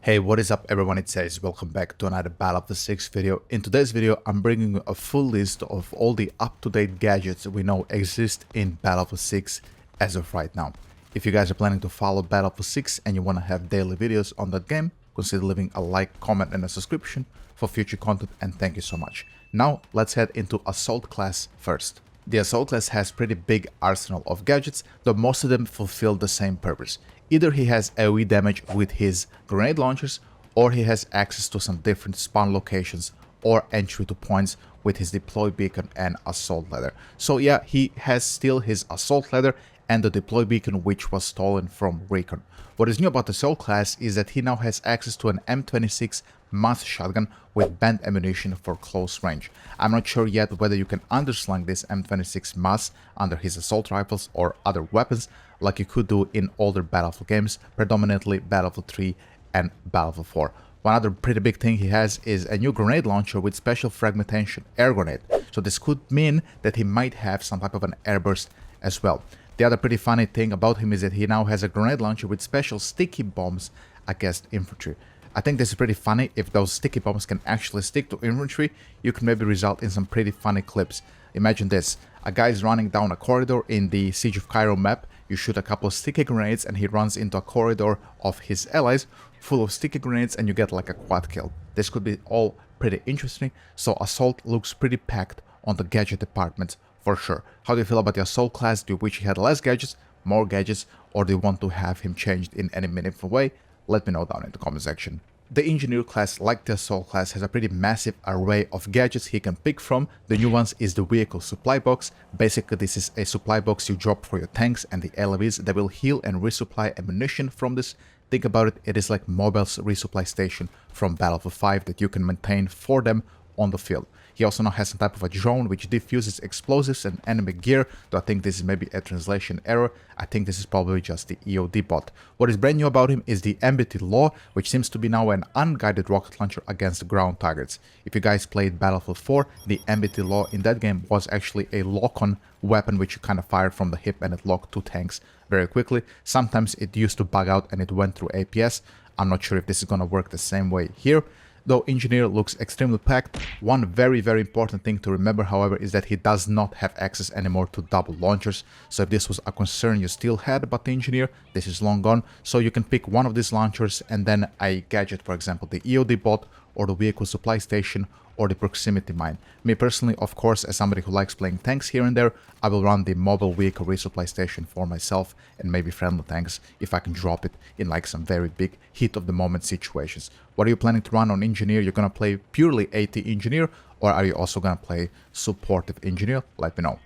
Hey, what is up everyone, it says welcome back to another Battlefield 6 video. In today's video, I'm bringing you a full list of all the up-to-date gadgets we know exist in Battlefield 6 as of right now. If you guys are planning to follow Battlefield 6 and you want to have daily videos on that game, consider leaving a like, comment and a subscription for future content, and thank you so much. Now, let's head into Assault class first. The Assault class has pretty big arsenal of gadgets, though most of them fulfill the same purpose. Either he has AoE damage with his grenade launchers, or he has access to some different spawn locations or entry to points with his deploy beacon and assault ladder. So yeah, he has still his assault ladder and the deploy beacon, which was stolen from Recon. What is new about the Assault class is that he now has access to an M26 mass shotgun with banned ammunition for close range. I'm not sure yet whether you can underslang this M26 mass under his assault rifles or other weapons like you could do in older Battlefield games, predominantly Battlefield 3 and Battlefield 4. One other pretty big thing he has is a new grenade launcher with special fragmentation air grenade. So this could mean that he might have some type of an airburst as well. The other pretty funny thing about him is that he now has a grenade launcher with special sticky bombs against infantry. I think this is pretty funny. If those sticky bombs can actually stick to infantry, you can maybe result in some pretty funny clips. Imagine this, a guy is running down a corridor in the Siege of Cairo map, you shoot a couple of sticky grenades and he runs into a corridor of his allies full of sticky grenades and you get like a quad kill. This could be all pretty interesting, so Assault looks pretty packed on the gadget department for sure. How do you feel about the Assault class? Do you wish he had less gadgets, more gadgets, or do you want to have him changed in any meaningful way? Let me know down in the comment section. The Engineer class, like the Assault class, has a pretty massive array of gadgets he can pick from. The new ones is the Vehicle Supply Box. Basically, this is a supply box you drop for your tanks and the LVs that will heal and resupply ammunition from this. Think about it, it is like Mobile's resupply station from Battlefield 5 that you can maintain for them on the field. He also now has some type of a drone which diffuses explosives and enemy gear, though I think this is maybe a translation error. I think this is probably just the EOD bot. What is brand new about him is the MBT Law, which seems to be now an unguided rocket launcher against ground targets. If you guys played Battlefield 4, the MBT Law in that game was actually a lock-on weapon which you kind of fired from the hip and it locked two tanks very quickly. Sometimes it used to bug out and it went through APS. I'm not sure if this is going to work the same way here. Though Engineer looks extremely packed, one very important thing to remember, however, is that he does not have access anymore to double launchers. So if this was a concern you still had about the Engineer, this is long gone. So you can pick one of these launchers and then a gadget, for example, the EOD bot or the Vehicle Supply Station or the Proximity Mine. Me personally, of course, as somebody who likes playing tanks here and there, I will run the Mobile Vehicle Resupply Station for myself and maybe friendly tanks if I can drop it in like some very big heat of the moment situations. What are you planning to run on Engineer? You're gonna play purely AT Engineer, or are you also gonna play supportive Engineer? Let me know.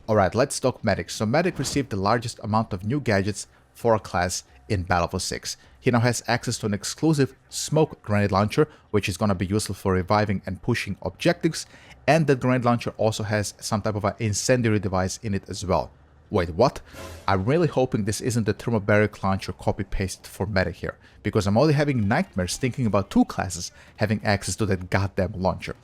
Alright, let's talk Medic. So Medic received the largest amount of new gadgets for a class in Battlefield 6. He now has access to an exclusive smoke grenade launcher, which is going to be useful for reviving and pushing objectives, and that grenade launcher also has some type of an incendiary device in it as well. Wait, what? I'm really hoping this isn't the thermobaric launcher copy-pasted for Medic here, because I'm already having nightmares thinking about two classes having access to that goddamn launcher.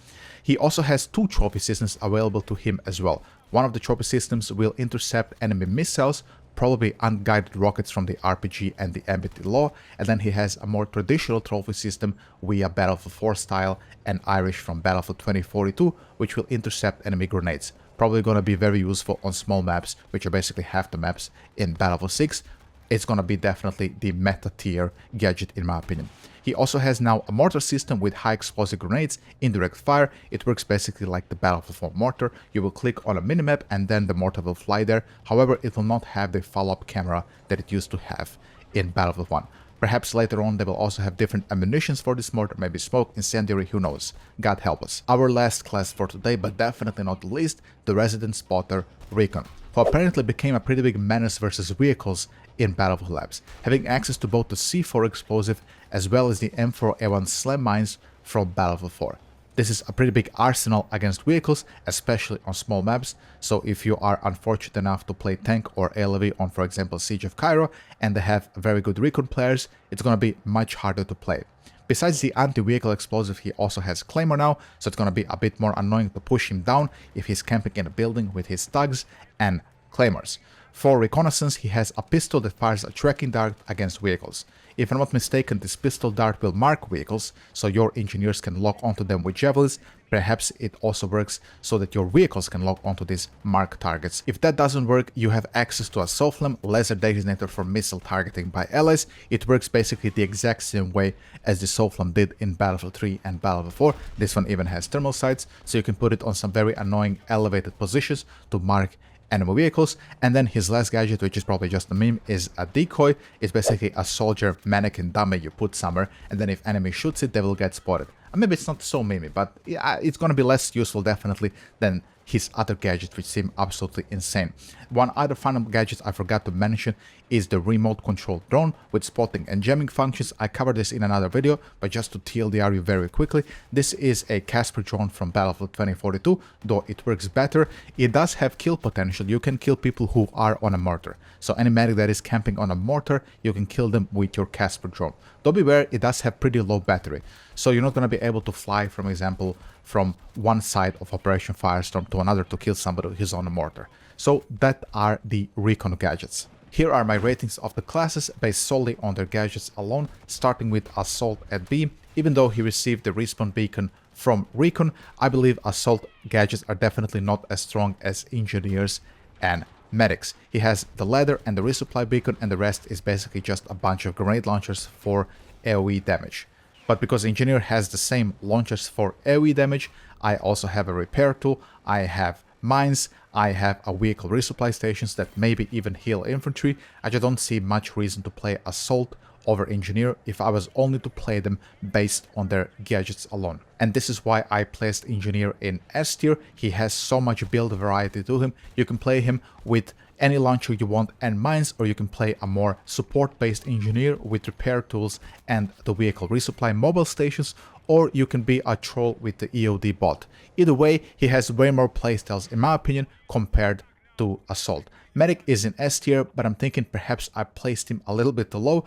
He also has two trophy systems available to him as well. One of the trophy systems will intercept enemy missiles, probably unguided rockets from the RPG and the MBT Law, and then he has a more traditional trophy system via Battlefield 4 style and Irish from Battlefield 2042, which will intercept enemy grenades. Probably going to be very useful on small maps, which are basically half the maps in Battlefield 6. It's going to be definitely the meta tier gadget in my opinion. He also has now a mortar system with high explosive grenades, indirect fire. It works basically like the Battlefield 4 mortar. You will click on a minimap and then the mortar will fly there. However, it will not have the follow-up camera that it used to have in Battlefield 1. Perhaps later on they will also have different ammunitions for this mortar, maybe smoke, incendiary, who knows. God help us. Our last class for today, but definitely not the least, the Resident Spotter Recon, who apparently became a pretty big menace versus vehicles in BFLabs, having access to both the C4 explosive as well as the M4A1 slam mines from Battlefield 4. This is a pretty big arsenal against vehicles, especially on small maps, so if you are unfortunate enough to play tank or LV on, for example, Siege of Cairo, and they have very good Recon players, it's gonna be much harder to play. Besides the anti-vehicle explosive, he also has Claymore now, so it's gonna be a bit more annoying to push him down if he's camping in a building with his thugs and Claymores. For reconnaissance, he has a pistol that fires a tracking dart against vehicles. If I'm not mistaken, this pistol dart will mark vehicles, so your engineers can lock onto them with javelins. Perhaps it also works so that your vehicles can lock onto these marked targets. If that doesn't work, you have access to a SOFLAM laser designator for missile targeting by allies. It works basically the exact same way as the SOFLAM did in Battlefield 3 and Battlefield 4. This one even has thermal sights, so you can put it on some very annoying elevated positions to mark enemy vehicles. And then his last gadget, which is probably just a meme, is a decoy. It's basically a soldier mannequin dummy you put somewhere, and then if enemy shoots it, they will get spotted. Maybe it's not so memey, but yeah, it's gonna be less useful definitely than his other gadgets, which seem absolutely insane. One other final gadget I forgot to mention is the remote control drone with spotting and jamming functions. I covered this in another video, but just to TLDR you very quickly, this is a Casper drone from Battlefield 2042, though it works better. It does have kill potential. You can kill people who are on a mortar. So any medic that is camping on a mortar, you can kill them with your Casper drone. Though beware, it does have pretty low battery, so you're not going to be able to fly, for example, from one side of Operation Firestorm to another to kill somebody who's on a mortar. So that are the Recon gadgets. Here are my ratings of the classes based solely on their gadgets alone, starting with Assault at B. Even though he received the respawn beacon from Recon, I believe Assault gadgets are definitely not as strong as Engineers and Medics. He has the ladder and the resupply beacon, and the rest is basically just a bunch of grenade launchers for AoE damage. But because Engineer has the same launchers for AoE damage, I also have a repair tool, I have mines, I have a vehicle resupply stations that maybe even heal infantry. I just don't see much reason to play Assault over Engineer if I was only to play them based on their gadgets alone. And this is why I placed Engineer in S tier. He has so much build variety to him. You can play him with any launcher you want and mines, or you can play a more support-based Engineer with repair tools and the vehicle resupply mobile stations, or you can be a troll with the EOD bot. Either way, he has way more playstyles in my opinion compared to Assault. Medic is in S tier, but I'm thinking perhaps I placed him a little bit too low.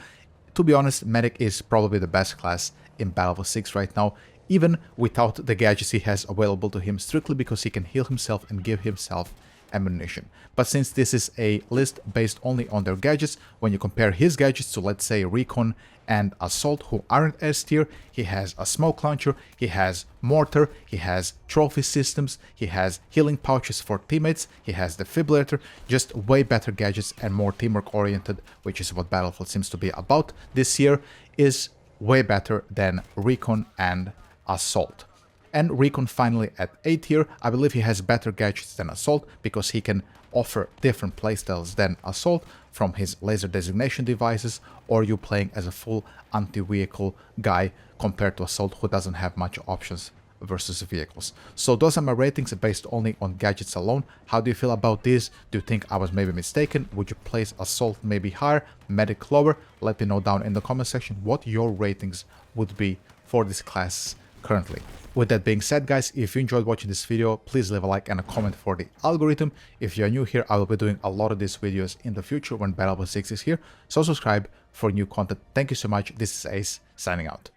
To be honest, Medic is probably the best class in Battlefield 6 right now, even without the gadgets he has available to him, strictly because he can heal himself and give himself ammunition. But since this is a list based only on their gadgets, when you compare his gadgets to, let's say, Recon and Assault, who aren't S tier, he has a smoke launcher, he has mortar, he has trophy systems, he has healing pouches for teammates, he has defibrillator, just way better gadgets and more teamwork oriented, which is what Battlefield seems to be about this year, is way better than Recon and Assault. And Recon finally at A tier, I believe he has better gadgets than Assault because he can offer different playstyles than Assault, from his laser designation devices, or you playing as a full anti-vehicle guy compared to Assault, who doesn't have much options versus vehicles. So those are my ratings based only on gadgets alone. How do you feel about this? Do you think I was maybe mistaken? Would you place Assault maybe higher, Medic lower? Let me know down in the comment section what your ratings would be for this class currently. With that being said, guys, if you enjoyed watching this video, please leave a like and a comment for the algorithm. If you are new here, I will be doing a lot of these videos in the future when Battlefield 6 is here, so subscribe for new content. Thank you so much. This is Ace, signing out.